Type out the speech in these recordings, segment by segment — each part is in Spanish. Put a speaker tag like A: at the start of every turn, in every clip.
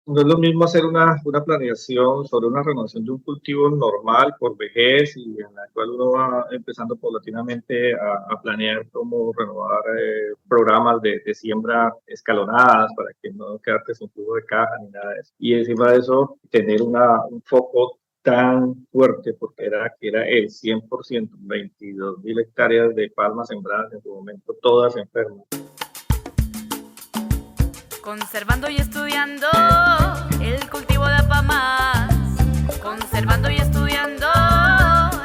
A: No es lo mismo hacer una planeación sobre una renovación de un cultivo normal por vejez y en la cual uno va empezando paulatinamente a planear cómo renovar programas de siembra escalonadas para que no quedarte sin flujo de caja ni nada de eso. Y encima de eso, tener un foco tan fuerte, porque era el 100%, 22.000 hectáreas de palmas sembradas en su momento, todas enfermas.
B: Conservando y estudiando el cultivo de apamas. Conservando y estudiando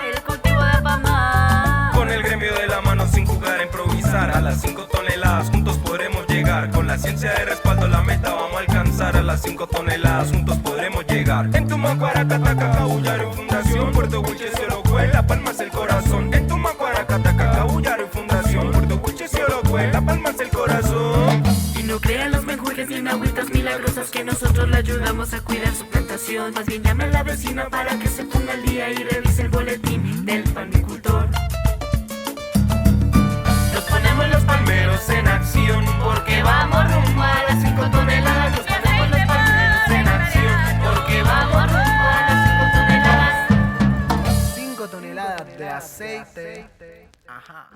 B: el cultivo de apamas.
C: Con el gremio de la mano sin jugar a improvisar. A las 5 toneladas juntos podremos llegar. Con la ciencia de respaldo la meta vamos a alcanzar. A las 5 toneladas juntos podremos llegar. En Tumacuaracata, Cacabullaro Fundación. Puerto Wilches, Orocue, La Palma es el corazón. En Tumacuaracata, Cacabullaro Fundación. Puerto Wilches, Orocue, La Palma es el corazón.
B: No crean los menjurjes ni agüitas milagrosas que nosotros le ayudamos a cuidar su plantación. Más bien llame a la vecina para que se ponga al día y revise el boletín del palmicultor.
C: Nos ponemos los palmeros en acción porque vamos rumbo a las 5 toneladas. Nos ponemos los palmeros en acción porque vamos rumbo a las 5 toneladas.
D: 5 toneladas de aceite. Ajá.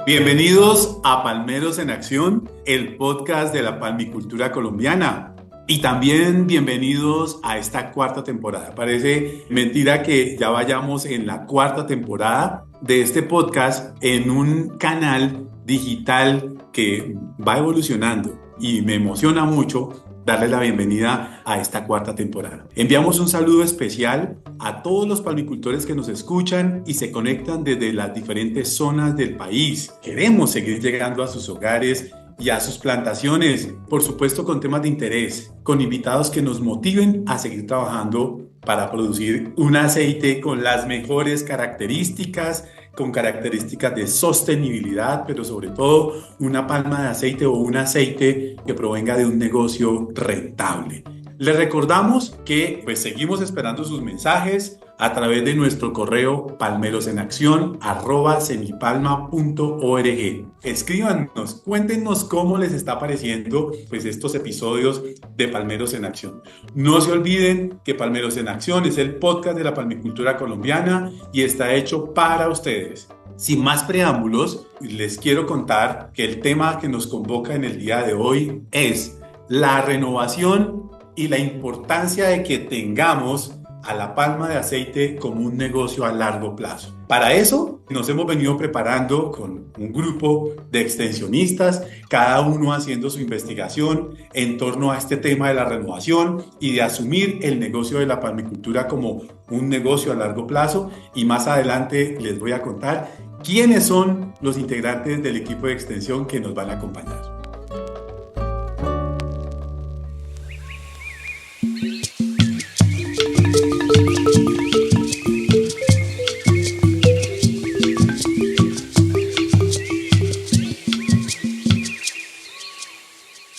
E: Bienvenidos a Palmeros en Acción, el podcast de la palmicultura colombiana. Y también bienvenidos a esta cuarta temporada. Parece mentira que ya vayamos en la cuarta temporada de este podcast en un canal digital que va evolucionando y me emociona mucho darles la bienvenida a esta cuarta temporada. Enviamos un saludo especial a todos los palmicultores que nos escuchan y se conectan desde las diferentes zonas del país. Queremos seguir llegando a sus hogares y a sus plantaciones, por supuesto con temas de interés, con invitados que nos motiven a seguir trabajando para producir un aceite con las mejores características, con características de sostenibilidad, pero sobre todo una palma de aceite o un aceite que provenga de un negocio rentable. Les recordamos que seguimos esperando sus mensajes a través de nuestro correo palmerosenaccion@semipalma.org. Escríbanos, cuéntenos cómo les está pareciendo estos episodios de Palmeros en Acción. No se olviden que Palmeros en Acción es el podcast de la palmicultura colombiana y está hecho para ustedes. Sin más preámbulos, les quiero contar que el tema que nos convoca en el día de hoy es la renovación y la importancia de que tengamos a la palma de aceite como un negocio a largo plazo. Para eso nos hemos venido preparando con un grupo de extensionistas, cada uno haciendo su investigación en torno a este tema de la renovación y de asumir el negocio de la palmicultura como un negocio a largo plazo. Y más adelante les voy a contar quiénes son los integrantes del equipo de extensión que nos van a acompañar.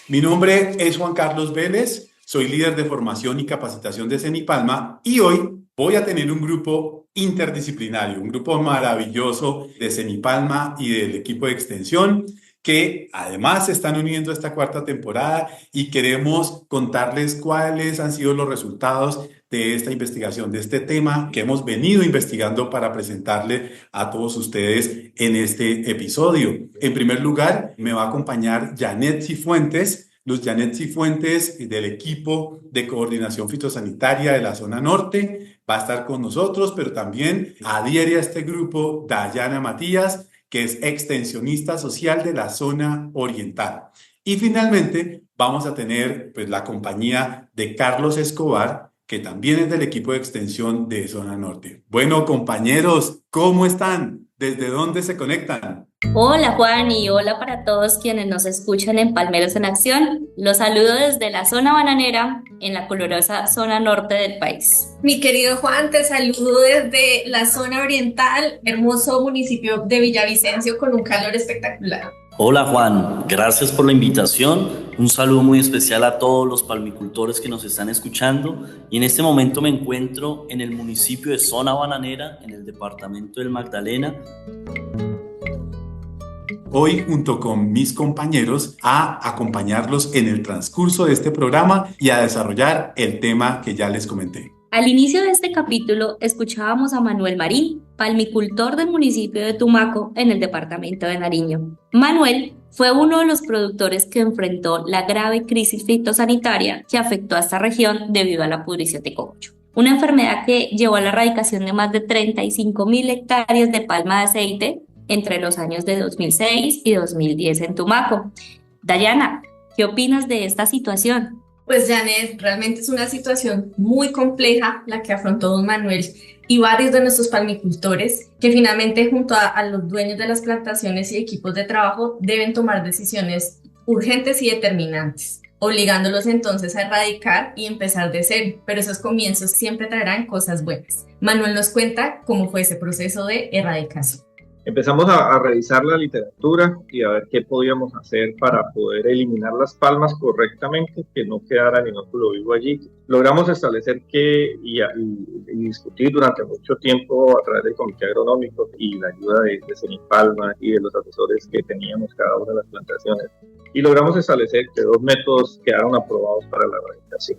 E: Mi nombre es Juan Carlos Vélez, soy líder de formación y capacitación de Semipalma y hoy voy a tener un grupo interdisciplinario, un grupo maravilloso de Semipalma y del equipo de extensión que además se están uniendo a esta cuarta temporada y queremos contarles cuáles han sido los resultados de esta investigación, de este tema que hemos venido investigando para presentarle a todos ustedes en este episodio. En primer lugar, me va a acompañar Janet Cifuentes, Luz Janet Cifuentes del equipo de coordinación fitosanitaria de la zona norte, va a estar con nosotros, pero también adhiere a este grupo Dayana Matías, que es extensionista social de la zona oriental. Y finalmente vamos a tener la compañía de Carlos Escobar, que también es del equipo de extensión de zona norte. Bueno, compañeros, ¿cómo están? ¿Desde dónde se conectan?
F: Hola Juan y hola para todos quienes nos escuchan en Palmeros en Acción. Los saludo desde la zona bananera en la colorosa zona norte del país.
G: Mi querido Juan, te saludo desde la zona oriental, hermoso municipio de Villavicencio con un calor espectacular.
H: Hola Juan, gracias por la invitación. Un saludo muy especial a todos los palmicultores que nos están escuchando. Y en este momento me encuentro en el municipio de Zona Bananera, en el departamento del Magdalena.
E: hoy junto con mis compañeros a acompañarlos en el transcurso de este programa y a desarrollar el tema que ya les comenté.
F: Al inicio de este capítulo escuchábamos a Manuel Marín, palmicultor del municipio de Tumaco en el departamento de Nariño. Manuel fue uno de los productores que enfrentó la grave crisis fitosanitaria que afectó a esta región debido a la pudrición de cogollo. Una enfermedad que llevó a la erradicación de más de 35.000 hectáreas de palma de aceite entre los años de 2006 y 2010 en Tumaco. Dayana, ¿qué opinas de esta situación?
G: Pues Janet, realmente es una situación muy compleja la que afrontó don Manuel y varios de nuestros palmicultores que finalmente junto a los dueños de las plantaciones y equipos de trabajo deben tomar decisiones urgentes y determinantes, obligándolos entonces a erradicar y empezar de cero, pero esos comienzos siempre traerán cosas buenas. Manuel nos cuenta cómo fue ese proceso de erradicación.
A: Empezamos a revisar la literatura y a ver qué podíamos hacer para poder eliminar las palmas correctamente, que no quedara inóculo vivo allí. Logramos establecer y discutir durante mucho tiempo a través del comité agronómico y la ayuda de Senipalma y de los asesores que teníamos cada una de las plantaciones. Y logramos establecer que 2 métodos quedaron aprobados para la erradicación.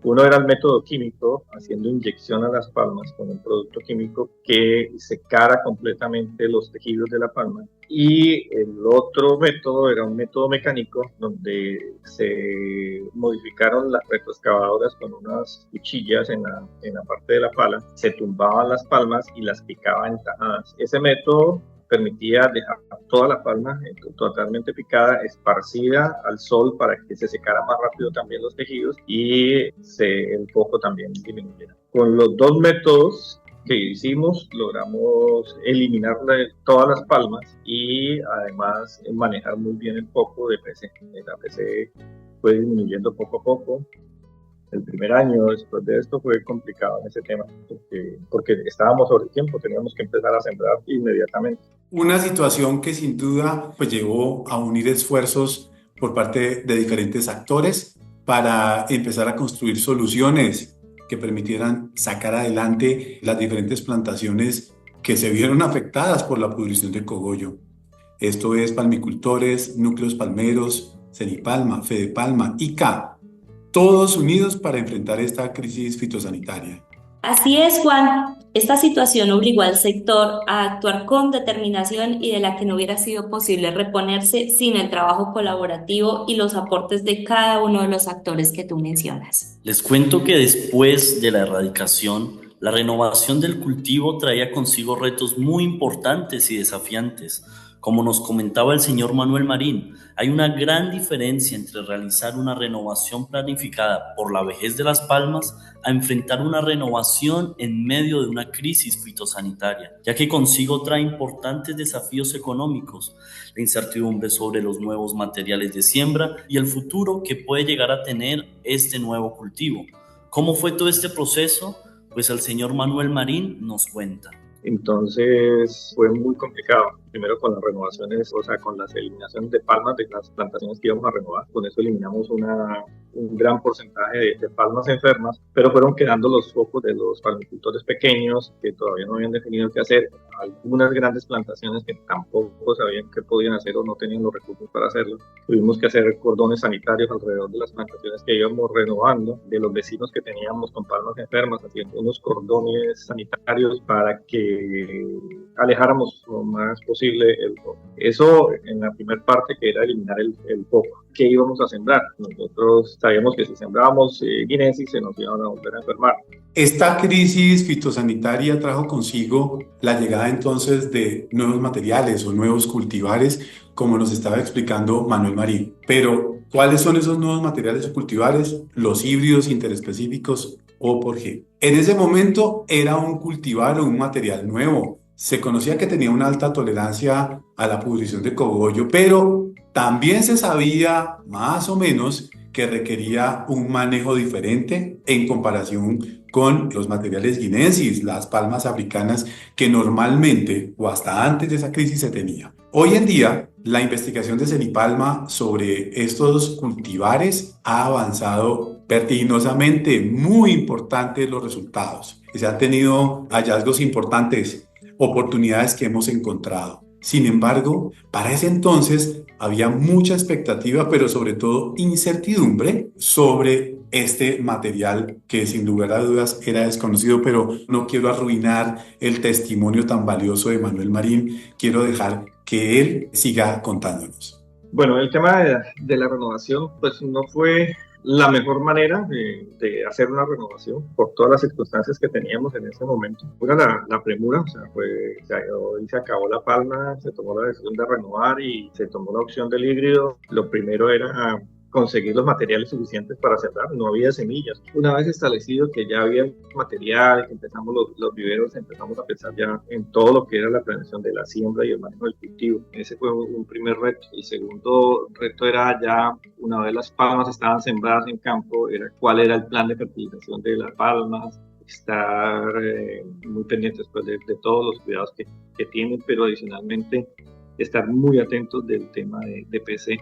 A: Uno era el método químico, haciendo inyección a las palmas con un producto químico que secara completamente los tejidos de la palma. Y el otro método era un método mecánico, donde se modificaron las retroexcavadoras con unas cuchillas en la parte de la pala, se tumbaban las palmas y las picaban en tajadas. Ese método permitía dejar toda la palma totalmente picada, esparcida al sol para que se secara más rápido también los tejidos y el foco también disminuyera. Con los 2 métodos que hicimos logramos eliminar todas las palmas y además manejar muy bien el foco de PC. La PC fue disminuyendo poco a poco. El primer año después de esto fue complicado en ese tema porque estábamos sobre el tiempo, teníamos que empezar a sembrar inmediatamente.
E: Una situación que sin duda pues llevó a unir esfuerzos por parte de diferentes actores para empezar a construir soluciones que permitieran sacar adelante las diferentes plantaciones que se vieron afectadas por la pudrición del cogollo. Esto es palmicultores, núcleos palmeros, Senipalma, Fedepalma, ICA, todos unidos para enfrentar esta crisis fitosanitaria.
F: Así es, Juan. Esta situación obligó al sector a actuar con determinación y de la que no hubiera sido posible reponerse sin el trabajo colaborativo y los aportes de cada uno de los actores que tú mencionas.
H: Les cuento que después de la erradicación, la renovación del cultivo traía consigo retos muy importantes y desafiantes. Como nos comentaba el señor Manuel Marín, hay una gran diferencia entre realizar una renovación planificada por la vejez de las palmas a enfrentar una renovación en medio de una crisis fitosanitaria, ya que consigo trae importantes desafíos económicos, la incertidumbre sobre los nuevos materiales de siembra y el futuro que puede llegar a tener este nuevo cultivo. ¿Cómo fue todo este proceso? Pues el señor Manuel Marín nos cuenta.
A: Entonces fue muy complicado, primero con las renovaciones, o sea, con las eliminaciones de palmas de las plantaciones que íbamos a renovar. Con eso eliminamos un gran porcentaje de palmas enfermas, pero fueron quedando los focos de los palmicultores pequeños que todavía no habían definido qué hacer. Algunas grandes plantaciones que tampoco sabían qué podían hacer o no tenían los recursos para hacerlo. Tuvimos que hacer cordones sanitarios alrededor de las plantaciones que íbamos renovando, de los vecinos que teníamos con palmas enfermas, haciendo unos cordones sanitarios para que alejáramos lo más posible el foco. Eso en la primera parte, que era eliminar el foco. ¿Qué íbamos a sembrar? Nosotros sabíamos que si sembrábamos guinesis se nos iban a volver a enfermar.
E: Esta crisis fitosanitaria trajo consigo la llegada entonces de nuevos materiales o nuevos cultivares, como nos estaba explicando Manuel Marín. Pero, ¿cuáles son esos nuevos materiales o cultivares? Los híbridos interespecíficos O por G. En ese momento era un cultivar o un material nuevo. Se conocía que tenía una alta tolerancia a la pudrición de cogollo, pero también se sabía más o menos que requería un manejo diferente en comparación con los materiales guinensis, las palmas africanas que normalmente o hasta antes de esa crisis se tenía. Hoy en día, la investigación de Senipalma sobre estos cultivares ha avanzado vertiginosamente, muy importantes los resultados. Se han tenido hallazgos importantes, oportunidades que hemos encontrado. Sin embargo, para ese entonces había mucha expectativa, pero sobre todo incertidumbre sobre este material que sin lugar a dudas era desconocido, pero no quiero arruinar el testimonio tan valioso de Manuel Marín. Quiero dejar que él siga contándonos.
A: Bueno, el tema de la renovación, pues no fue la mejor manera de hacer una renovación por todas las circunstancias que teníamos en ese momento. Era la premura, o sea, hoy se acabó la palma, se tomó la decisión de renovar y se tomó la opción del híbrido. Lo primero era conseguir los materiales suficientes para sembrar, no había semillas. Una vez establecido que ya había material, que empezamos los viveros, empezamos a pensar ya en todo lo que era la planeación de la siembra y el manejo del cultivo. Ese fue un primer reto. El segundo reto era ya, una vez las palmas estaban sembradas en campo, era cuál era el plan de fertilización de las palmas, estar muy pendientes pues, de todos los cuidados que tienen, pero adicionalmente estar muy atentos del tema de PC,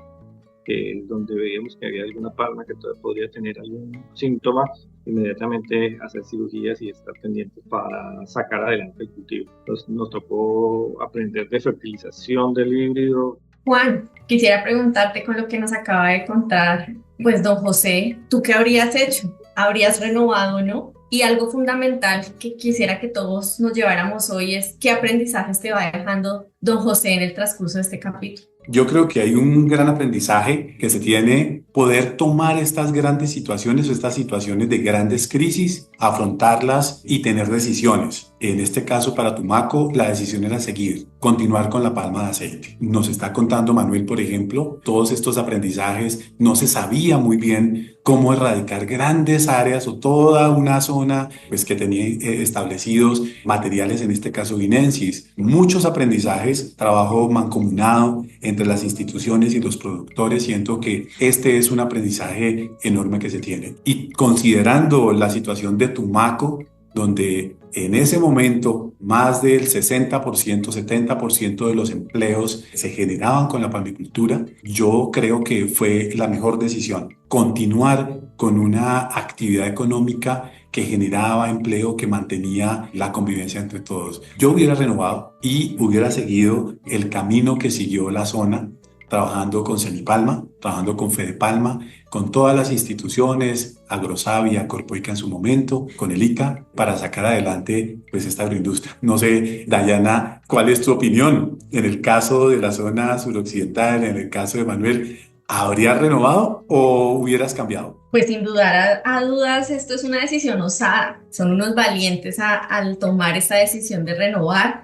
A: que donde veíamos que había alguna palma que todavía podría tener algún síntoma, inmediatamente hacer cirugías y estar pendientes para sacar adelante el cultivo. Entonces nos tocó aprender de fertilización del híbrido.
G: Juan, quisiera preguntarte con lo que nos acaba de contar, pues don José, ¿tú qué habrías hecho? ¿Habrías renovado o no? Y algo fundamental que quisiera que todos nos lleváramos hoy es ¿qué aprendizajes te va dejando don José en el transcurso de este capítulo?
E: Yo creo que hay un gran aprendizaje que se tiene poder tomar estas grandes situaciones o estas situaciones de grandes crisis, afrontarlas y tener decisiones. En este caso para Tumaco la decisión era seguir, continuar con la palma de aceite. Nos está contando Manuel, por ejemplo, todos estos aprendizajes. No se sabía muy bien cómo erradicar grandes áreas o toda una zona pues, que tenía establecidos materiales, en este caso guinensis. Muchos aprendizajes, trabajo mancomunado entre las instituciones y los productores. Siento que este es un aprendizaje enorme que se tiene. Y considerando la situación de Tumaco, donde en ese momento más del 60%, 70% de los empleos se generaban con la palmicultura, yo creo que fue la mejor decisión. Continuar con una actividad económica que generaba empleo, que mantenía la convivencia entre todos. Yo hubiera renovado y hubiera seguido el camino que siguió la zona, trabajando con Semipalma, trabajando con Fedepalma, con todas las instituciones, Agrosavia, Corpoica en su momento, con el ICA, para sacar adelante pues, esta agroindustria. No sé, Dayana, ¿cuál es tu opinión? En el caso de la zona suroccidental, en el caso de Manuel, ¿habrías renovado o hubieras cambiado?
G: Pues sin dudar a dudas, esto es una decisión osada. Son unos valientes al tomar esta decisión de renovar.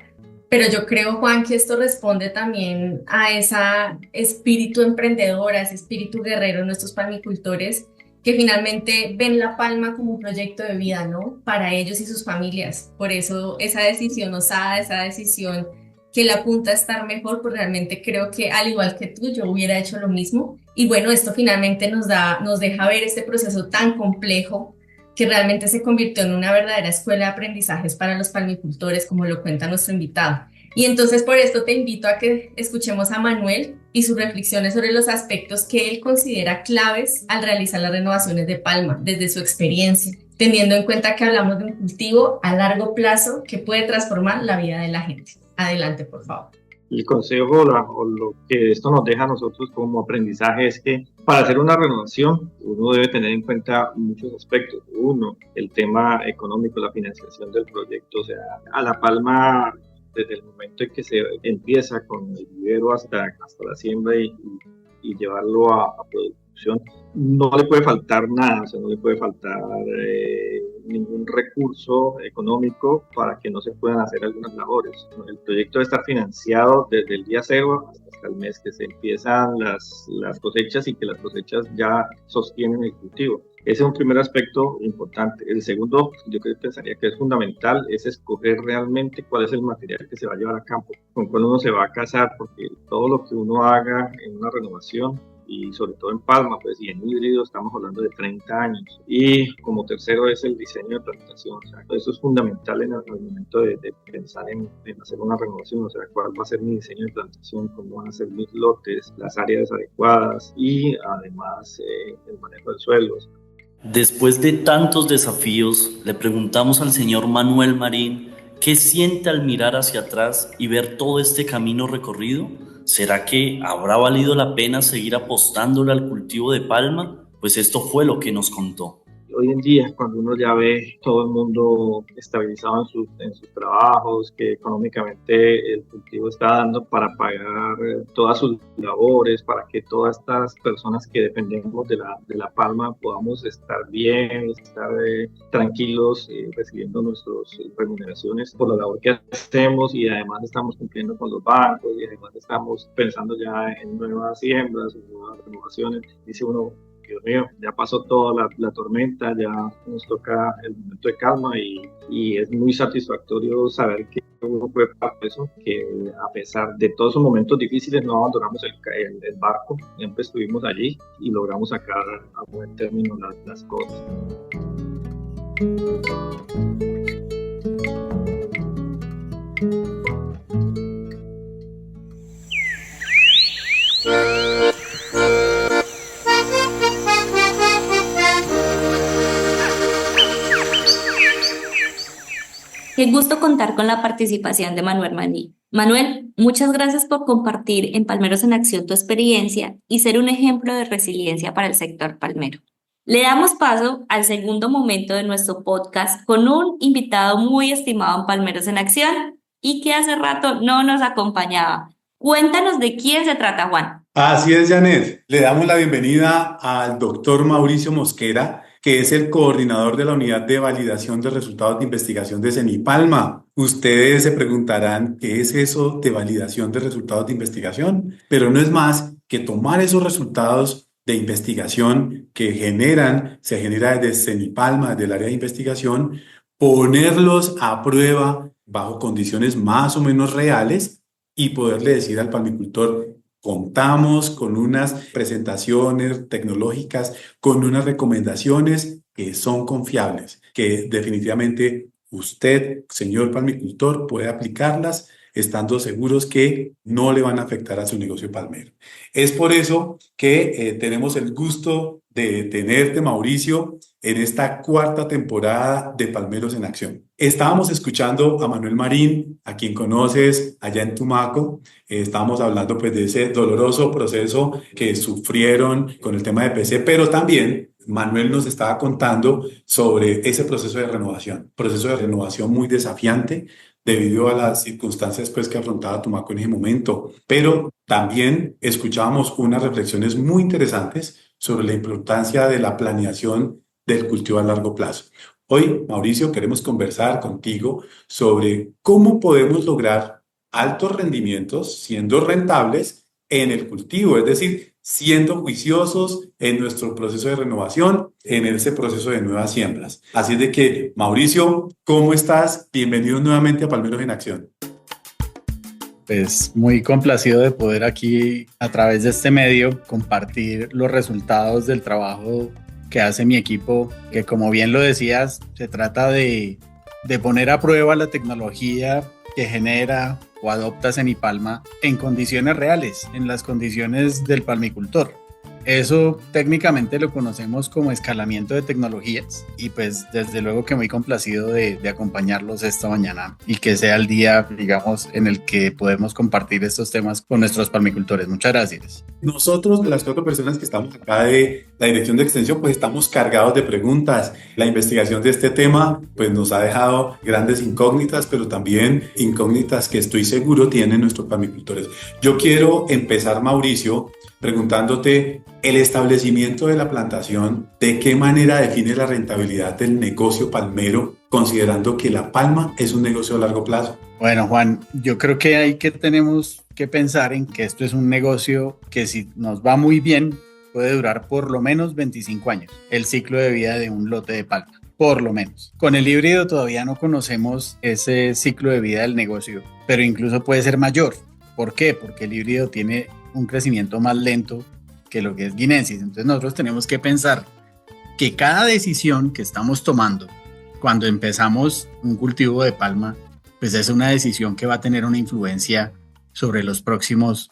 G: Pero yo creo, Juan, que esto responde también a ese espíritu emprendedor, a ese espíritu guerrero de nuestros palmicultores, que finalmente ven la palma como un proyecto de vida, ¿no? Para ellos y sus familias. Por eso esa decisión osada, esa decisión que le apunta a estar mejor, pues realmente creo que al igual que tú, yo hubiera hecho lo mismo. Y bueno, esto finalmente nos deja ver este proceso tan complejo que realmente se convirtió en una verdadera escuela de aprendizajes para los palmicultores, como lo cuenta nuestro invitado. Y entonces por esto te invito a que escuchemos a Manuel y sus reflexiones sobre los aspectos que él considera claves al realizar las renovaciones de palma, desde su experiencia, teniendo en cuenta que hablamos de un cultivo a largo plazo que puede transformar la vida de la gente. Adelante, por favor.
A: El consejo o lo que esto nos deja a nosotros como aprendizaje es que para hacer una renovación uno debe tener en cuenta muchos aspectos. Uno, el tema económico, la financiación del proyecto. O sea, a la palma, desde el momento en que se empieza con el vivero hasta la siembra y llevarlo a producción, no le puede faltar nada, o sea, no le puede faltar ningún recurso económico para que no se puedan hacer algunas labores. El proyecto debe estar financiado desde el día cero hasta el mes que se empiezan las cosechas y que las cosechas ya sostienen el cultivo. Ese es un primer aspecto importante. El segundo, yo pensaría que es fundamental, es escoger realmente cuál es el material que se va a llevar a campo, con cuál uno se va a casar, porque todo lo que uno haga en una renovación, y sobre todo en palma, pues, y en híbrido estamos hablando de 30 años. Y como tercero es el diseño de plantación. O sea, eso es fundamental en el momento de pensar en hacer una renovación, o sea, cuál va a ser mi diseño de plantación, cómo van a ser mis lotes, las áreas adecuadas y además el manejo del suelo.
H: Después de tantos desafíos, le preguntamos al señor Manuel Marín ¿Qué siente al mirar hacia atrás y ver todo este camino recorrido? ¿Será que habrá valido la pena seguir apostándole al cultivo de palma? Pues esto fue lo que nos contó.
A: Hoy en día, cuando uno ya ve todo el mundo estabilizado en sus trabajos, que económicamente el cultivo está dando para pagar todas sus labores, para que todas estas personas que dependemos de la palma podamos estar bien, estar tranquilos, recibiendo nuestras remuneraciones por la labor que hacemos, y además estamos cumpliendo con los bancos, y además estamos pensando ya en nuevas siembras, en nuevas renovaciones. Dice uno, Dios mío, ya pasó toda la tormenta, ya nos toca el momento de calma, y es muy satisfactorio saber que uno fue parte de eso, que a pesar de todos esos momentos difíciles no abandonamos el barco, siempre estuvimos allí y logramos sacar a buen término las cosas.
F: Qué gusto contar con la participación de Manuel Marín. Manuel, muchas gracias por compartir en Palmeros en Acción tu experiencia y ser un ejemplo de resiliencia para el sector palmero. Le damos paso al segundo momento de nuestro podcast con un invitado muy estimado en Palmeros en Acción y que hace rato no nos acompañaba. Cuéntanos de quién se trata, Juan.
E: Así es, Janet. Le damos la bienvenida al doctor Mauricio Mosquera, que es el coordinador de la Unidad de Validación de Resultados de Investigación de Cenipalma. Ustedes se preguntarán, ¿qué es eso de validación de resultados de investigación? Pero no es más que tomar esos resultados de investigación que se genera desde Cenipalma, del área de investigación, ponerlos a prueba bajo condiciones más o menos reales y poderle decir al palmicultor: contamos con unas presentaciones tecnológicas, con unas recomendaciones que son confiables, que definitivamente usted, señor palmicultor, puede aplicarlas estando seguros que no le van a afectar a su negocio palmero. Es por eso que tenemos el gusto de tenerte, Mauricio, en esta cuarta temporada de Palmeros en Acción. Estábamos escuchando a Manuel Marín, a quien conoces allá en Tumaco. Estábamos hablando pues de ese doloroso proceso que sufrieron con el tema de PC, pero también Manuel nos estaba contando sobre ese proceso de renovación muy desafiante debido a las circunstancias pues que afrontaba Tumaco en ese momento. Pero también escuchábamos unas reflexiones muy interesantes sobre la importancia de la planeación del cultivo a largo plazo. Hoy, Mauricio, queremos conversar contigo sobre cómo podemos lograr altos rendimientos siendo rentables en el cultivo, es decir, siendo juiciosos en nuestro proceso de renovación, en ese proceso de nuevas siembras. Así de que, Mauricio, ¿cómo estás? Bienvenido nuevamente a Palmeros en Acción.
I: Pues muy complacido de poder aquí, a través de este medio, compartir los resultados del trabajo que hace mi equipo, que como bien lo decías, se trata de poner a prueba la tecnología que genera o adopta Cenipalma en condiciones reales, en las condiciones del palmicultor. Eso técnicamente lo conocemos como escalamiento de tecnologías, y pues desde luego que muy complacido de acompañarlos esta mañana y que sea el día, digamos, en el que podemos compartir estos temas con nuestros palmicultores. Muchas gracias.
E: Nosotros, las 4 personas que estamos acá de la Dirección de Extensión, pues estamos cargados de preguntas. La investigación de este tema pues nos ha dejado grandes incógnitas, pero también incógnitas que estoy seguro tienen nuestros palmicultores. Yo quiero empezar, Mauricio, preguntándote el establecimiento de la plantación, ¿de qué manera define la rentabilidad del negocio palmero, considerando que la palma es un negocio a largo plazo?
I: Bueno, Juan, yo creo que tenemos que pensar en que esto es un negocio que, si nos va muy bien, puede durar por lo menos 25 años, el ciclo de vida de un lote de palma, por lo menos. Con el híbrido todavía no conocemos ese ciclo de vida del negocio, pero incluso puede ser mayor. ¿Por qué? Porque el híbrido tiene un crecimiento más lento que lo que es guinensis. Entonces nosotros tenemos que pensar que cada decisión que estamos tomando cuando empezamos un cultivo de palma, pues es una decisión que va a tener una influencia sobre los próximos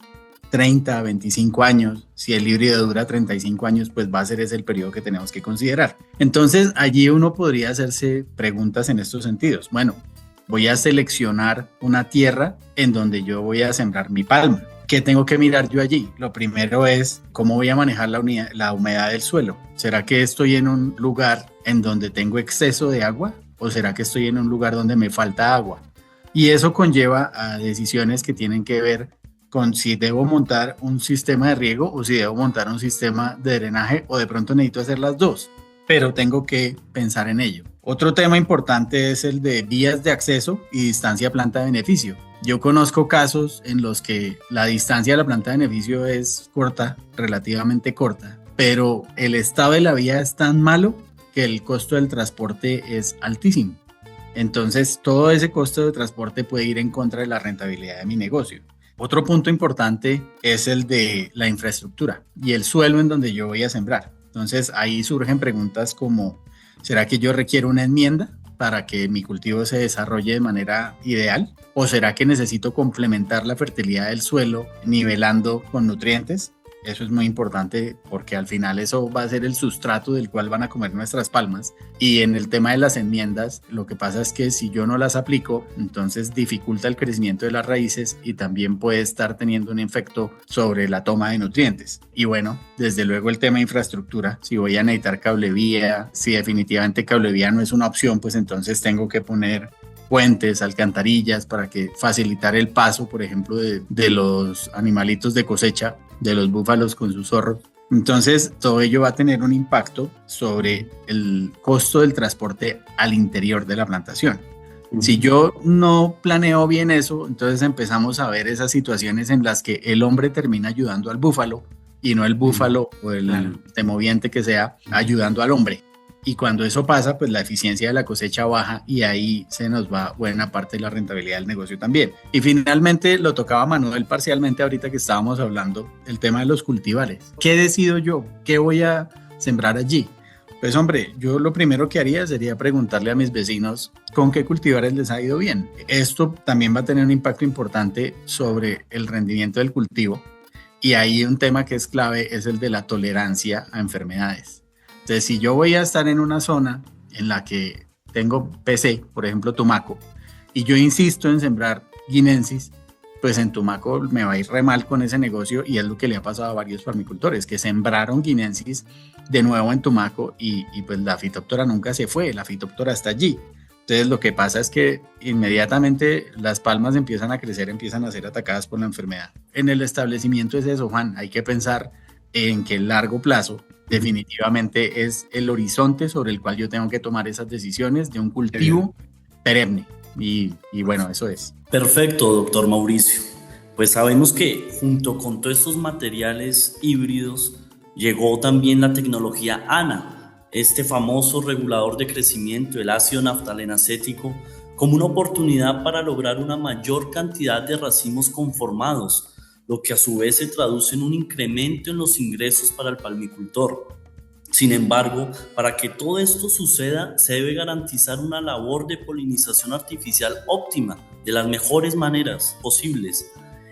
I: 30, 25 años. Si el híbrido dura 35 años, pues va a ser ese el periodo que tenemos que considerar. Entonces allí uno podría hacerse preguntas en estos sentidos. Bueno, voy a seleccionar una tierra en donde yo voy a sembrar mi palma. ¿Qué tengo que mirar yo allí? Lo primero es cómo voy a manejar la humedad del suelo. ¿Será que estoy en un lugar en donde tengo exceso de agua o será que estoy en un lugar donde me falta agua? Y eso conlleva a decisiones que tienen que ver con si debo montar un sistema de riego o si debo montar un sistema de drenaje o de pronto necesito hacer las dos, pero tengo que pensar en ello. Otro tema importante es el de vías de acceso y distancia planta-beneficio. Yo conozco casos en los que la distancia de la planta de beneficio es corta, relativamente corta, pero el estado de la vía es tan malo que el costo del transporte es altísimo. Entonces, todo ese costo de transporte puede ir en contra de la rentabilidad de mi negocio. Otro punto importante es el de la infraestructura y el suelo en donde yo voy a sembrar. Entonces, ahí surgen preguntas como, ¿será que yo requiero una enmienda para que mi cultivo se desarrolle de manera ideal? ¿O será que necesito complementar la fertilidad del suelo nivelando con nutrientes? Eso es muy importante porque al final eso va a ser el sustrato del cual van a comer nuestras palmas. Y en el tema de las enmiendas, lo que pasa es que si yo no las aplico, entonces dificulta el crecimiento de las raíces y también puede estar teniendo un efecto sobre la toma de nutrientes. Y bueno, desde luego el tema de infraestructura, si voy a necesitar cablevía, si definitivamente cablevía no es una opción, pues entonces tengo que poner puentes, alcantarillas para que facilitar el paso, por ejemplo, de los animalitos de cosecha, de los búfalos con sus zorros. Entonces, todo ello va a tener un impacto sobre el costo del transporte al interior de la plantación. Si yo no planeo bien eso, entonces empezamos a ver esas situaciones en las que el hombre termina ayudando al búfalo y no el búfalo o el temoviente que sea ayudando al hombre. Y cuando eso pasa, pues la eficiencia de la cosecha baja y ahí se nos va buena parte de la rentabilidad del negocio también. Y finalmente lo tocaba Manuel parcialmente ahorita que estábamos hablando el tema de los cultivares. ¿Qué decido yo? ¿Qué voy a sembrar allí? Pues hombre, yo lo primero que haría sería preguntarle a mis vecinos con qué cultivares les ha ido bien. Esto también va a tener un impacto importante sobre el rendimiento del cultivo. Y ahí un tema que es clave es el de la tolerancia a enfermedades. Entonces, si yo voy a estar en una zona en la que tengo PC, por ejemplo Tumaco, y yo insisto en sembrar guinensis, pues en Tumaco me va a ir re mal con ese negocio y es lo que le ha pasado a varios palmicultores que sembraron guinensis de nuevo en Tumaco y pues la fitóptora nunca se fue, la fitóptora está allí. Entonces lo que pasa es que inmediatamente las palmas empiezan a crecer, empiezan a ser atacadas por la enfermedad. En el establecimiento es eso, Juan, hay que pensar en que el largo plazo definitivamente es el horizonte sobre el cual yo tengo que tomar esas decisiones de un cultivo perenne. Y bueno, eso es.
H: Perfecto, doctor Mauricio. Pues sabemos que junto con todos estos materiales híbridos llegó también la tecnología ANA, este famoso regulador de crecimiento, el ácido naftalenacético, como una oportunidad para lograr una mayor cantidad de racimos conformados, lo que a su vez se traduce en un incremento en los ingresos para el palmicultor. Sin embargo, para que todo esto suceda, se debe garantizar una labor de polinización artificial óptima, de las mejores maneras posibles.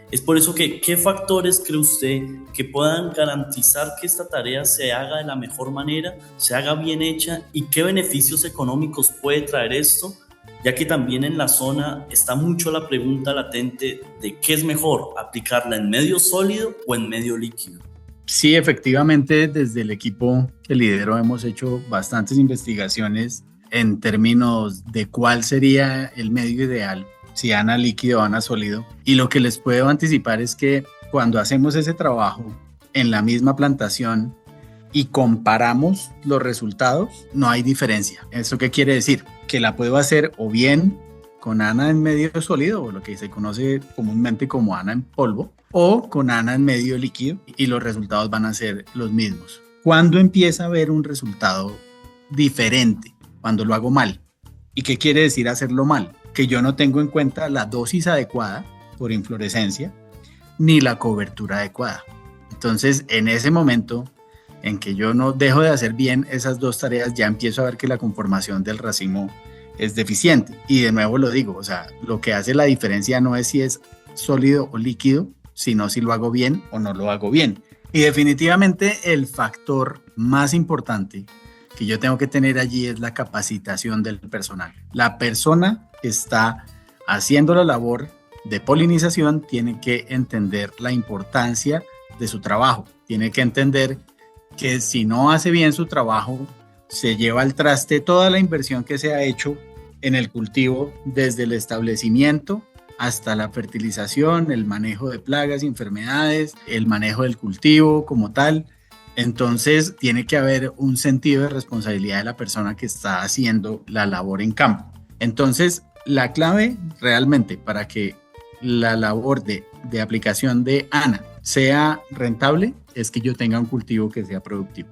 H: Es por eso que, ¿qué factores cree usted que puedan garantizar que esta tarea se haga de la mejor manera, se haga bien hecha y qué beneficios económicos puede traer esto? Ya que también en la zona está mucho la pregunta latente de qué es mejor, aplicarla en medio sólido o en medio líquido.
I: Sí, efectivamente, desde el equipo que lidero hemos hecho bastantes investigaciones en términos de cuál sería el medio ideal, si ANA líquido o ANA sólido. Y lo que les puedo anticipar es que cuando hacemos ese trabajo en la misma plantación y comparamos los resultados, no hay diferencia. ¿Esto qué quiere decir? Que la puedo hacer o bien con ANA en medio sólido, o lo que se conoce comúnmente como ANA en polvo, o con ANA en medio líquido, y los resultados van a ser los mismos. ¿Cuándo empieza a haber un resultado diferente? Cuando lo hago mal. ¿Y qué quiere decir hacerlo mal? Que yo no tengo en cuenta la dosis adecuada por inflorescencia, ni la cobertura adecuada. Entonces, en ese momento en que yo no dejo de hacer bien esas dos tareas, ya empiezo a ver que la conformación del racimo es deficiente. Y de nuevo lo digo, o sea, lo que hace la diferencia no es si es sólido o líquido, sino si lo hago bien o no lo hago bien. Y definitivamente el factor más importante que yo tengo que tener allí es la capacitación del personal. La persona que está haciendo la labor de polinización tiene que entender la importancia de su trabajo, tiene que entender que si no hace bien su trabajo, se lleva al traste toda la inversión que se ha hecho en el cultivo desde el establecimiento hasta la fertilización, el manejo de plagas y enfermedades, el manejo del cultivo como tal. Entonces tiene que haber un sentido de responsabilidad de la persona que está haciendo la labor en campo. Entonces la clave realmente para que la labor de aplicación de ANA sea rentable es que yo tenga un cultivo que sea productivo.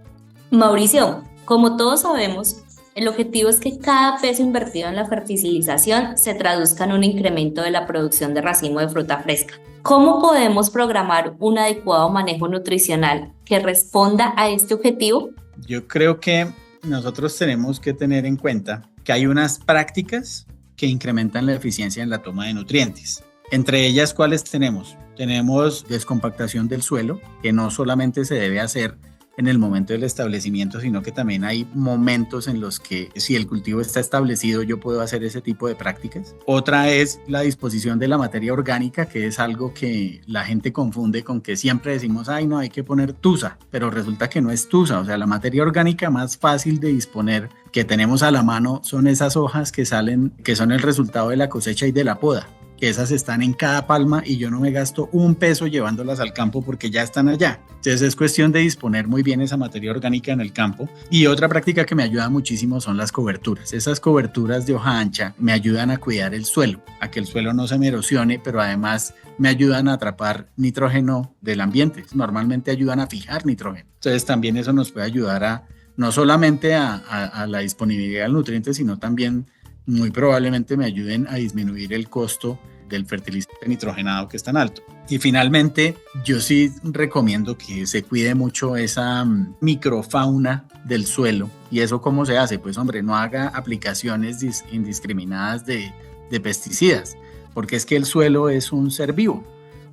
F: Mauricio, como todos sabemos, el objetivo es que cada peso invertido en la fertilización se traduzca en un incremento de la producción de racimo de fruta fresca. ¿Cómo podemos programar un adecuado manejo nutricional que responda a este objetivo?
I: Yo creo que nosotros tenemos que tener en cuenta que hay unas prácticas que incrementan la eficiencia en la toma de nutrientes. Entre ellas, ¿cuáles tenemos? Tenemos descompactación del suelo, que no solamente se debe hacer en el momento del establecimiento, sino que también hay momentos en los que si el cultivo está establecido yo puedo hacer ese tipo de prácticas. Otra es la disposición de la materia orgánica, que es algo que la gente confunde con que siempre decimos, ay no, hay que poner tusa, pero resulta que no es tusa. O sea, la materia orgánica más fácil de disponer que tenemos a la mano son esas hojas que salen, que son el resultado de la cosecha y de la poda, que esas están en cada palma y yo no me gasto un peso llevándolas al campo porque ya están allá. Entonces es cuestión de disponer muy bien esa materia orgánica en el campo. Y otra práctica que me ayuda muchísimo son las coberturas. Esas coberturas de hoja ancha me ayudan a cuidar el suelo, a que el suelo no se me erosione, pero además me ayudan a atrapar nitrógeno del ambiente. Normalmente ayudan a fijar nitrógeno. Entonces también eso nos puede ayudar a no solamente a la disponibilidad del nutriente, sino también muy probablemente me ayuden a disminuir el costo del fertilizante nitrogenado que es tan alto. Y finalmente, yo sí recomiendo que se cuide mucho esa microfauna del suelo. ¿Y eso cómo se hace? Pues hombre, no haga aplicaciones indiscriminadas de pesticidas, porque es que el suelo es un ser vivo.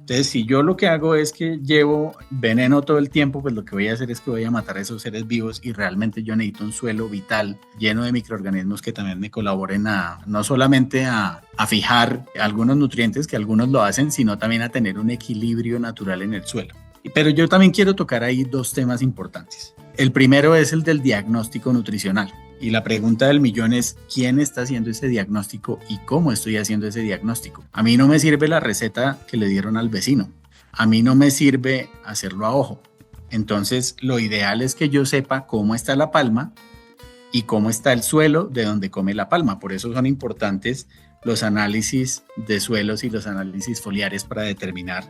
I: Entonces, si yo lo que hago es que llevo veneno todo el tiempo, pues lo que voy a hacer es que voy a matar a esos seres vivos y realmente yo necesito un suelo vital lleno de microorganismos que también me colaboren no solamente a fijar algunos nutrientes, que algunos lo hacen, sino también a tener un equilibrio natural en el suelo. Pero yo también quiero tocar ahí dos temas importantes. El primero es el del diagnóstico nutricional. Y la pregunta del millón es, ¿quién está haciendo ese diagnóstico y cómo estoy haciendo ese diagnóstico? A mí no me sirve la receta que le dieron al vecino. A mí no me sirve hacerlo a ojo. Entonces, lo ideal es que yo sepa cómo está la palma y cómo está el suelo de donde come la palma. Por eso son importantes los análisis de suelos y los análisis foliares para determinar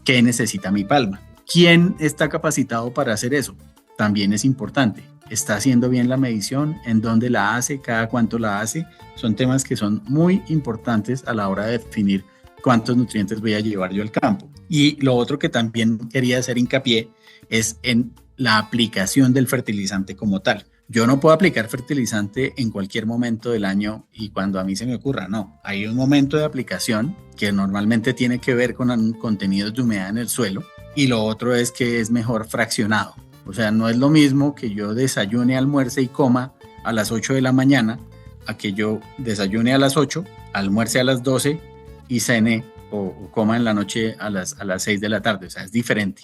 I: qué necesita mi palma. ¿Quién está capacitado para hacer eso? También es importante. ¿Está haciendo bien la medición? ¿En dónde la hace? ¿Cada cuánto la hace? Son temas que son muy importantes a la hora de definir cuántos nutrientes voy a llevar yo al campo. Y lo otro que también quería hacer hincapié es en la aplicación del fertilizante como tal. Yo no puedo aplicar fertilizante en cualquier momento del año y cuando a mí se me ocurra, no. Hay un momento de aplicación que normalmente tiene que ver con contenidos de humedad en el suelo y lo otro es que es mejor fraccionado. O sea, no es lo mismo que yo desayune, almuerce y coma a las 8 de la mañana a que yo desayune a las 8, almuerce a las 12 y cene o coma en la noche a las 6 de la tarde. O sea, es diferente.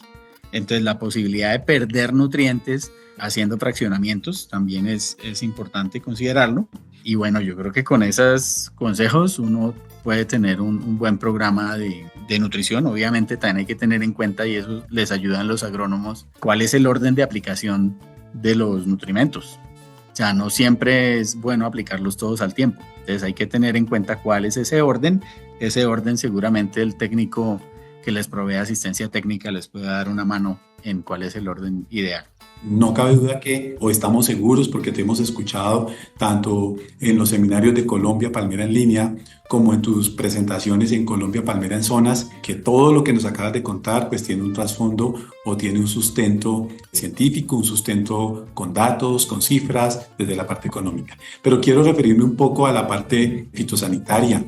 I: Entonces, la posibilidad de perder nutrientes haciendo fraccionamientos también es importante considerarlo. Y bueno, yo creo que con esos consejos uno puede tener un buen programa de nutrición. Obviamente también hay que tener en cuenta, y eso les ayudan los agrónomos, cuál es el orden de aplicación de los nutrimentos. O sea, no siempre es bueno aplicarlos todos al tiempo. Entonces hay que tener en cuenta cuál es ese orden. Ese orden seguramente el técnico que les provee asistencia técnica les puede dar una mano en cuál es el orden ideal.
E: No cabe duda que, o estamos seguros porque te hemos escuchado tanto en los seminarios de Colombia Palmera en línea como en tus presentaciones en Colombia Palmera en zonas, que todo lo que nos acabas de contar pues tiene un trasfondo o tiene un sustento científico, un sustento con datos, con cifras, desde la parte económica. Pero quiero referirme un poco a la parte fitosanitaria,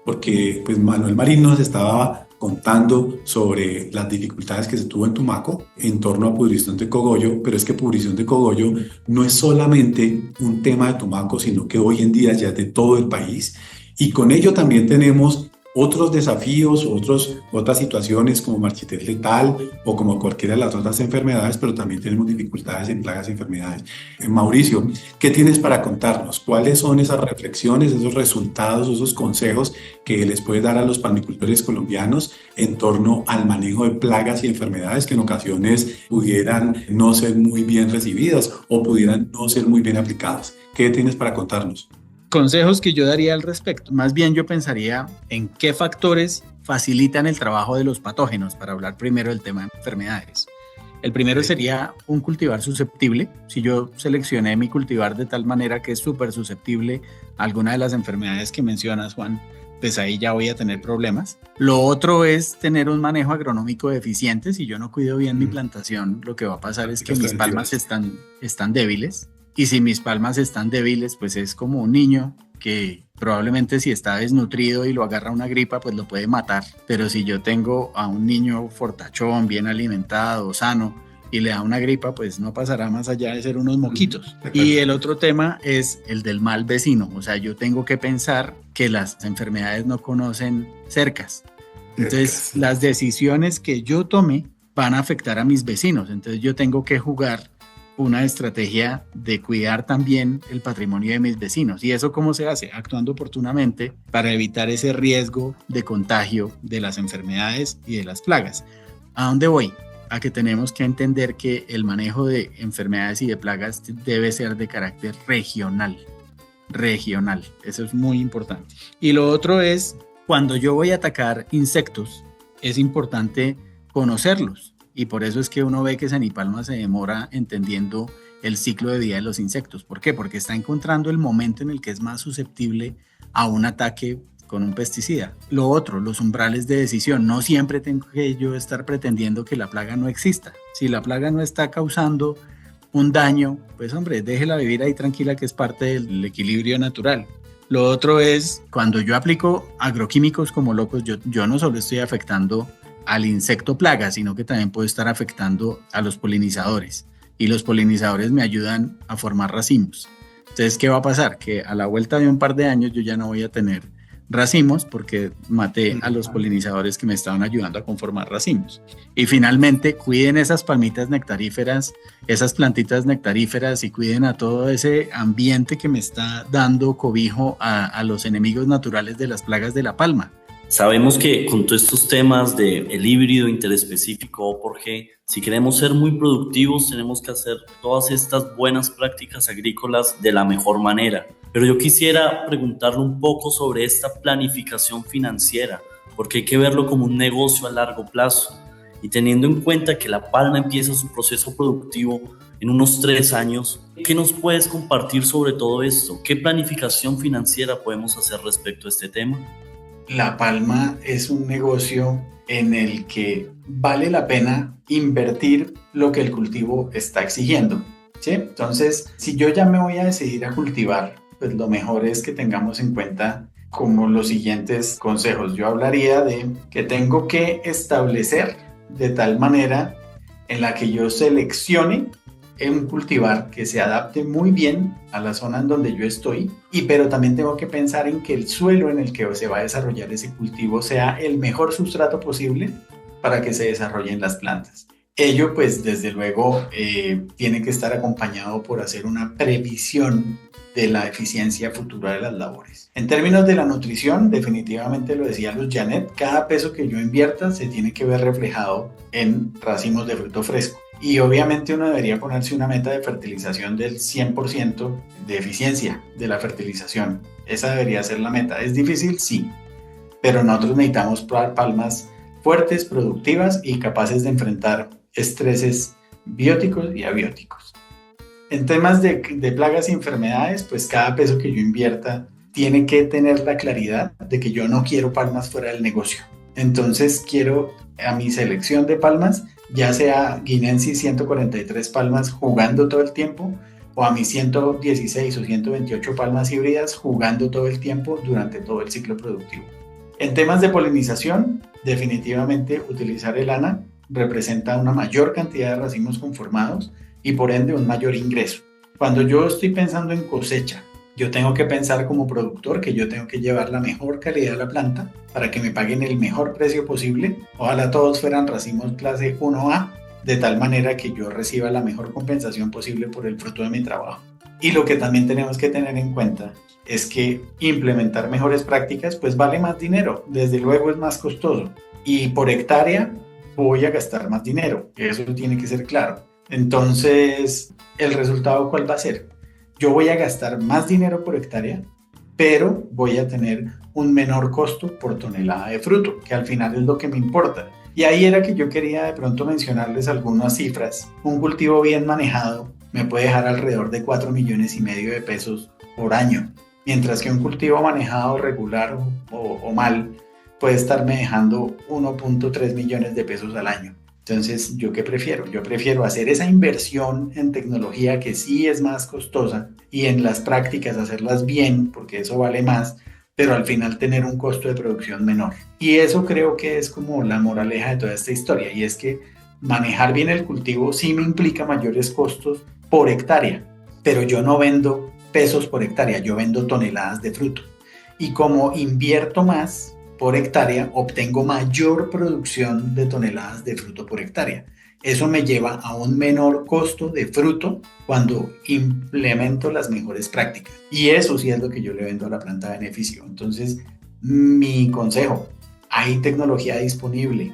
E: porque pues Manuel Marín nos estaba contando sobre las dificultades que se tuvo en Tumaco en torno a pudrición de cogollo, pero es que pudrición de cogollo no es solamente un tema de Tumaco, sino que hoy en día ya es de todo el país, y con ello también tenemos otros desafíos, otras situaciones como marchitez letal o como cualquiera de las otras enfermedades, pero también tenemos dificultades en plagas y enfermedades. Mauricio, ¿qué tienes para contarnos? ¿Cuáles son esas reflexiones, esos resultados, esos consejos que les puedes dar a los palmicultores colombianos en torno al manejo de plagas y enfermedades que en ocasiones pudieran no ser muy bien recibidas o pudieran no ser muy bien aplicadas? ¿Qué tienes para contarnos?
I: Consejos que yo daría al respecto. Más bien yo pensaría en qué factores facilitan el trabajo de los patógenos, para hablar primero del tema de enfermedades. El primero sería un cultivar susceptible. Si yo seleccioné mi cultivar de tal manera que es súper susceptible a alguna de las enfermedades que mencionas, Juan, pues ahí ya voy a tener problemas. Lo otro es tener un manejo agronómico eficiente. Si yo no cuido bien mi plantación, lo que va a pasar es que mis palmas están débiles. Y si mis palmas están débiles, pues es como un niño que probablemente si está desnutrido y lo agarra una gripa, pues lo puede matar. Pero si yo tengo a un niño fortachón, bien alimentado, sano, y le da una gripa, pues no pasará más allá de ser unos moquitos. Y el otro tema es el del mal vecino. O sea, yo tengo que pensar que las enfermedades no conocen cercas. Entonces, las decisiones que yo tome van a afectar a mis vecinos. Entonces, yo tengo que jugar una estrategia de cuidar también el patrimonio de mis vecinos. ¿Y eso cómo se hace? Actuando oportunamente para evitar ese riesgo de contagio de las enfermedades y de las plagas. ¿A dónde voy? A que tenemos que entender que el manejo de enfermedades y de plagas debe ser de carácter regional. Eso es muy importante. Y lo otro es, cuando yo voy a atacar insectos, es importante conocerlos. Y por eso es que uno ve que Sanipalma se demora entendiendo el ciclo de vida de los insectos. ¿Por qué? Porque está encontrando el momento en el que es más susceptible a un ataque con un pesticida. Lo otro, los umbrales de decisión. No siempre tengo que yo estar pretendiendo que la plaga no exista. Si la plaga no está causando un daño, pues hombre, déjela vivir ahí tranquila, que es parte del equilibrio natural. Lo otro es, cuando yo aplico agroquímicos como locos, yo no solo estoy afectando al insecto plaga, sino que también puede estar afectando a los polinizadores, y los polinizadores me ayudan a formar racimos. Entonces, ¿qué va a pasar? Que a la vuelta de un par de años yo ya no voy a tener racimos porque maté a los polinizadores que me estaban ayudando a conformar racimos. Y finalmente, cuiden esas palmitas nectaríferas, esas plantitas nectaríferas, y cuiden a todo ese ambiente que me está dando cobijo a los enemigos naturales de las plagas de la palma.
H: Sabemos que con todos estos temas del híbrido interespecífico O por G, si queremos ser muy productivos, tenemos que hacer todas estas buenas prácticas agrícolas de la mejor manera. Pero yo quisiera preguntarle un poco sobre esta planificación financiera, porque hay que verlo como un negocio a largo plazo. Y teniendo en cuenta que la palma empieza su proceso productivo en unos 3 años, ¿qué nos puedes compartir sobre todo esto? ¿Qué planificación financiera podemos hacer respecto a este tema?
I: La palma es un negocio en el que vale la pena invertir lo que el cultivo está exigiendo, ¿sí? Entonces, si yo ya me voy a decidir a cultivar, pues lo mejor es que tengamos en cuenta como los siguientes consejos. Yo hablaría de que tengo que establecer de tal manera en la que yo seleccione un cultivar que se adapte muy bien a la zona en donde yo estoy, pero también tengo que pensar en que el suelo en el que se va a desarrollar ese cultivo sea el mejor sustrato posible para que se desarrollen las plantas. Ello, pues, desde luego, tiene que estar acompañado por hacer una previsión de la eficiencia futura de las labores. En términos de la nutrición, definitivamente lo decía Luz Janet, cada peso que yo invierta se tiene que ver reflejado en racimos de fruto fresco. Y obviamente uno debería ponerse una meta de fertilización del 100% de eficiencia de la fertilización. Esa debería ser la meta. ¿Es difícil? Sí. Pero nosotros necesitamos palmas fuertes, productivas y capaces de enfrentar estreses bióticos y abióticos. En temas de plagas y enfermedades, pues cada peso que yo invierta tiene que tener la claridad de que yo no quiero palmas fuera del negocio. Entonces quiero a mi selección de palmas, ya sea Guinensis 143 palmas jugando todo el tiempo, o a mis 116 o 128 palmas híbridas jugando todo el tiempo durante todo el ciclo productivo. En temas de polinización, definitivamente utilizar el ANA representa una mayor cantidad de racimos conformados y por ende un mayor ingreso. Cuando yo estoy pensando en cosecha, yo tengo que pensar como productor que yo tengo que llevar la mejor calidad a la planta para que me paguen el mejor precio posible. Ojalá todos fueran racimos clase 1A, de tal manera que yo reciba la mejor compensación posible por el fruto de mi trabajo. Y lo que también tenemos que tener en cuenta es que implementar mejores prácticas pues vale más dinero, desde luego es más costoso y por hectárea voy a gastar más dinero, eso tiene que ser claro. Entonces, ¿el resultado cuál va a ser? Yo voy a gastar más dinero por hectárea, pero voy a tener un menor costo por tonelada de fruto, que al final es lo que me importa. Y ahí era que yo quería de pronto mencionarles algunas cifras. Un cultivo bien manejado me puede dejar alrededor de 4,5 millones de pesos por año, mientras que un cultivo manejado regular o mal puede estarme dejando 1,3 millones de pesos al año. Entonces, ¿yo qué prefiero? Yo prefiero hacer esa inversión en tecnología que sí es más costosa y en las prácticas hacerlas bien, porque eso vale más, pero al final tener un costo de producción menor. Y eso creo que es como la moraleja de toda esta historia, y es que manejar bien el cultivo sí me implica mayores costos por hectárea, pero yo no vendo pesos por hectárea, yo vendo toneladas de fruto. Y como invierto más por hectárea, obtengo mayor producción de toneladas de fruto por hectárea. Eso me lleva a un menor costo de fruto cuando implemento las mejores prácticas. Y eso sí es lo que yo le vendo a la planta de beneficio. Entonces, mi consejo, hay tecnología disponible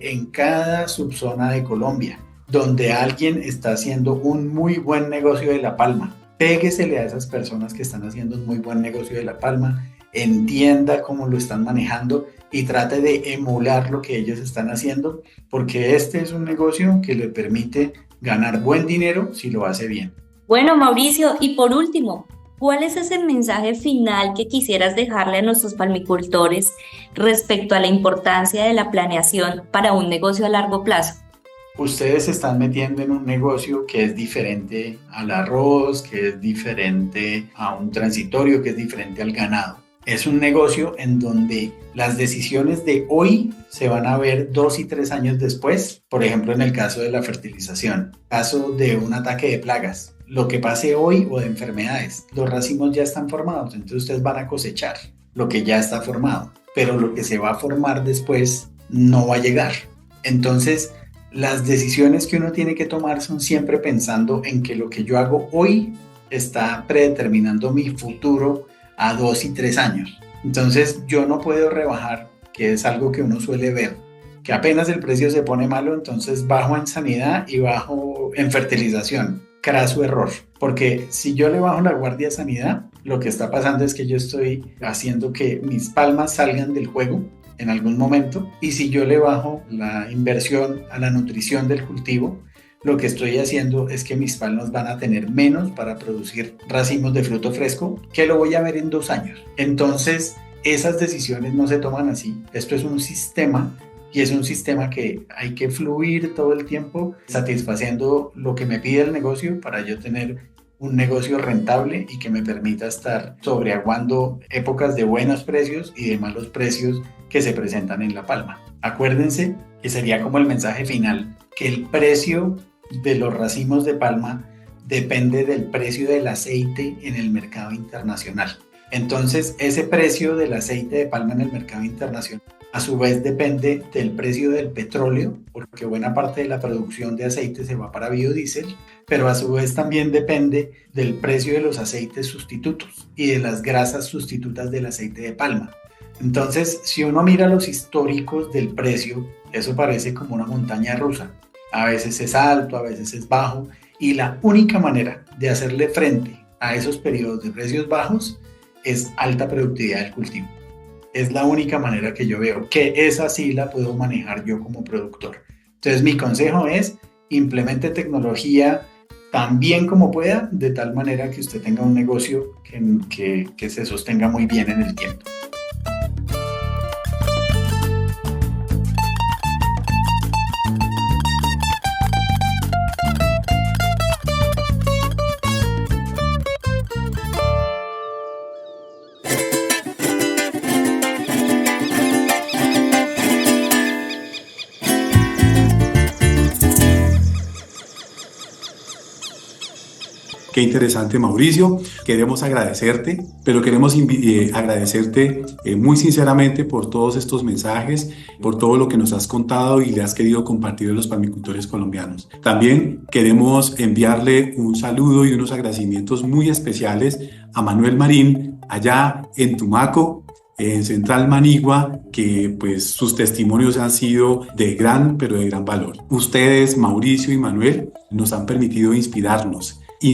I: en cada subzona de Colombia, donde alguien está haciendo un muy buen negocio de la palma. Péguesele a esas personas que están haciendo un muy buen negocio de la palma, entienda cómo lo están manejando y trate de emular lo que ellos están haciendo, porque este es un negocio que le permite ganar buen dinero si lo hace bien.
F: Bueno, Mauricio, y por último, ¿cuál es ese mensaje final que quisieras dejarle a nuestros palmicultores respecto a la importancia de la planeación para un negocio a largo plazo?
I: Ustedes se están metiendo en un negocio que es diferente al arroz, que es diferente a un transitorio, que es diferente al ganado. Es un negocio en donde las decisiones de hoy se van a ver 2 y 3 años después. Por ejemplo, en el caso de la fertilización, caso de un ataque de plagas, lo que pase hoy o de enfermedades, los racimos ya están formados, entonces ustedes van a cosechar lo que ya está formado, pero lo que se va a formar después no va a llegar. Entonces, las decisiones que uno tiene que tomar son siempre pensando en que lo que yo hago hoy está predeterminando mi futuro a 2 y 3 años. Entonces yo no puedo rebajar, que es algo que uno suele ver, que apenas el precio se pone malo, entonces bajo en sanidad y bajo en fertilización. Craso error, porque si yo le bajo la guardia a sanidad, lo que está pasando es que yo estoy haciendo que mis palmas salgan del juego en algún momento, y si yo le bajo la inversión a la nutrición del cultivo, lo que estoy haciendo es que mis palmas van a tener menos para producir racimos de fruto fresco, que lo voy a ver en 2 años. Entonces, esas decisiones no se toman así. Esto es un sistema, y es un sistema que hay que fluir todo el tiempo, satisfaciendo lo que me pide el negocio para yo tener un negocio rentable y que me permita estar sobreaguando épocas de buenos precios y de malos precios que se presentan en la palma. Acuérdense que sería como el mensaje final, que el precio de los racimos de palma depende del precio del aceite en el mercado internacional. Entonces, ese precio del aceite de palma en el mercado internacional a su vez depende del precio del petróleo, porque buena parte de la producción de aceite se va para biodiesel, pero a su vez también depende del precio de los aceites sustitutos y de las grasas sustitutas del aceite de palma. Entonces, si uno mira los históricos del precio, eso parece como una montaña rusa. A veces es alto, a veces es bajo, y la única manera de hacerle frente a esos periodos de precios bajos es alta productividad del cultivo. Es la única manera que yo veo, que esa sí la puedo manejar yo como productor. Entonces mi consejo es, implemente tecnología tan bien como pueda, de tal manera que usted tenga un negocio que se sostenga muy bien en el tiempo.
E: Qué interesante, Mauricio. Queremos agradecerte, pero queremos agradecerte muy sinceramente por todos estos mensajes, por todo lo que nos has contado y le has querido compartir a los palmicultores colombianos. También queremos enviarle un saludo y unos agradecimientos muy especiales a Manuel Marín, allá en Tumaco, en Central Manigua, que pues sus testimonios han sido de gran, pero de gran valor. Ustedes, Mauricio y Manuel, nos han permitido inspirarnos y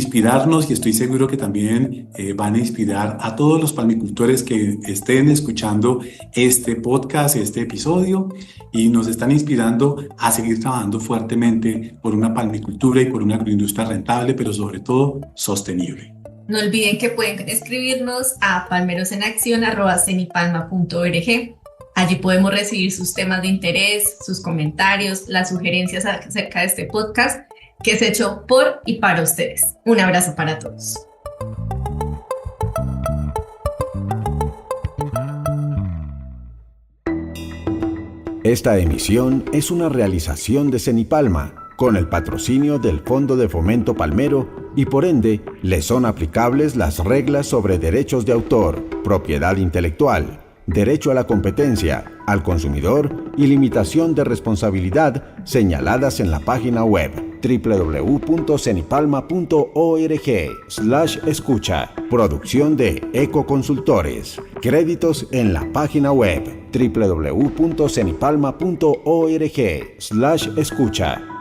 E: estoy seguro que también van a inspirar a todos los palmicultores que estén escuchando este podcast, este episodio, y nos están inspirando a seguir trabajando fuertemente por una palmicultura y por una agroindustria rentable, pero sobre todo sostenible.
G: No olviden que pueden escribirnos a palmerosenaccion@cenipalma.org. Allí podemos recibir sus temas de interés, sus comentarios, las sugerencias acerca de este podcast que es hecho por y para ustedes. Un abrazo para todos.
J: Esta emisión es una realización de Cenipalma, con el patrocinio del Fondo de Fomento Palmero, y por ende le son aplicables las reglas sobre derechos de autor, propiedad intelectual, derecho a la competencia, al consumidor y limitación de responsabilidad señaladas en la página web www.cenipalma.org/escucha. Producción de Ecoconsultores. Créditos en la página web www.cenipalma.org/escucha.